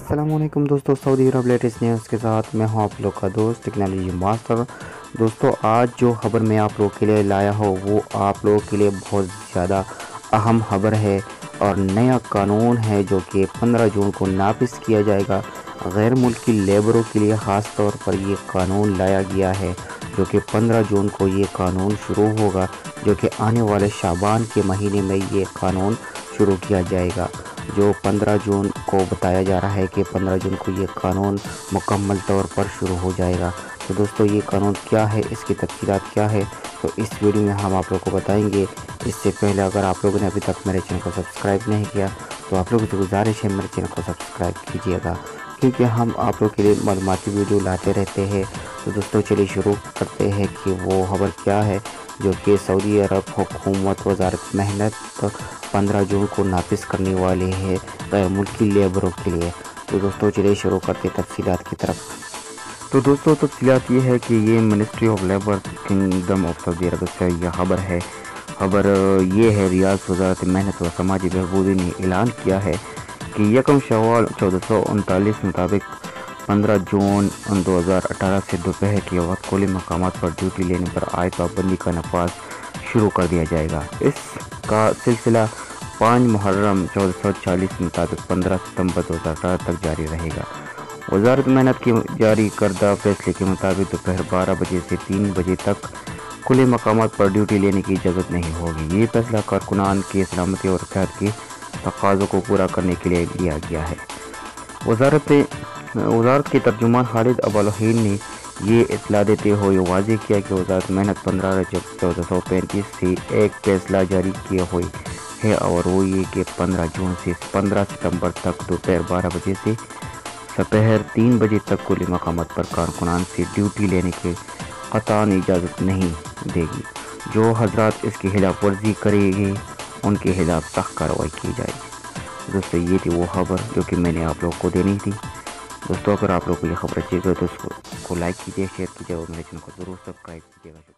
السلام علیکم دوستو، سعودی عرب لیٹسٹ نیوز کے ساتھ میں ہوں آپ لوگ کا دوست ٹیکنالوجی ماسٹر۔ دوستو آج جو خبر میں آپ لوگ کے لیے لایا ہوں وہ آپ لوگوں کے لیے بہت زیادہ اہم خبر ہے اور نیا قانون ہے جو کہ 15 جون کو نافذ کیا جائے گا۔ غیر ملکی لیبروں کے لیے خاص طور پر یہ قانون لایا گیا ہے جو کہ 15 جون کو یہ قانون شروع ہوگا، جو کہ آنے والے شعبان کے مہینے میں یہ قانون شروع کیا جائے گا، جو 15 جون کو بتایا جا رہا ہے کہ 15 جون کو یہ قانون مکمل طور پر شروع ہو جائے گا۔ تو دوستو یہ قانون کیا ہے، اس کی تفصیلات کیا ہے، تو اس ویڈیو میں ہم آپ لوگ کو بتائیں گے۔ اس سے پہلے اگر آپ لوگوں نے ابھی تک میرے چینل کو سبسکرائب نہیں کیا تو آپ لوگوں سے گزارش ہے میرے چینل کو سبسکرائب کیجیے گا، کیونکہ ہم آپ لوگ کے لیے معلوماتی ویڈیو لاتے رہتے ہیں۔ تو دوستو چلیے شروع کرتے ہیں کہ وہ خبر کیا ہے جو کہ سعودی عرب حکومت وزارت محنت 15 جون کو نافذ کرنے والے ہے غیر ملکی لیبروں کے لیے۔ تو دوستو چلیے شروع کرتے تفصیلات کی طرف۔ تو دوستو تفصیلات یہ ہے کہ یہ ministry of labour kingdom of Saudi Arab سے یہ خبر ہے۔ خبر یہ ہے، ریاض وزارت محنت و سماجی بہبود نے اعلان کیا ہے کہ 1 شوال 1439 مطابق 15 جون 2018 سے دوپہر کے وقت کھلے مقامات پر ڈیوٹی لینے پر عائد پابندی کا نفاذ شروع کر دیا جائے گا۔ اس کا سلسلہ 5 محرم 1440 مطابق 15 ستمبر 2018 تک جاری رہے گا۔ وزارت محنت کے جاری کردہ فیصلے کے مطابق دوپہر 12 بجے سے 3 بجے تک کھلے مقامات پر ڈیوٹی لینے کی اجازت نہیں ہوگی۔ یہ فیصلہ کارکنان کی سلامتی اور صحت کے تقاضوں کو پورا کرنے کے لیے لیا گیا ہے۔ وزارت کے ترجمان خالد ابوالخیر نے یہ اطلاع دیتے ہوئے واضح کیا کہ وزارت محنت 15 رجب 1435 سے ایک فیصلہ جاری کیے ہوئے ہے اور وہ یہ کہ 15 جون سے 15 ستمبر تک دوپہر 12 بجے سے دوپہر 3 بجے تک کھلے مقامات پر کارکنان سے ڈیوٹی لینے کی قطعاً اجازت نہیں دے گی۔ جو حضرات اس کی خلاف ورزی کریں گے ان کے خلاف سخت کارروائی کی جائے گی۔ دوستو یہ تھی وہ خبر جو کہ میں نے آپ لوگوں کو دینی تھی۔ دوستو اگر آپ لوگوں کو یہ خبر اچھی لگے تو اس کو لائک کیجیے، شیئر کیجیے اور میرے چینل کو ضرور سبسکرائب کیجیے گا۔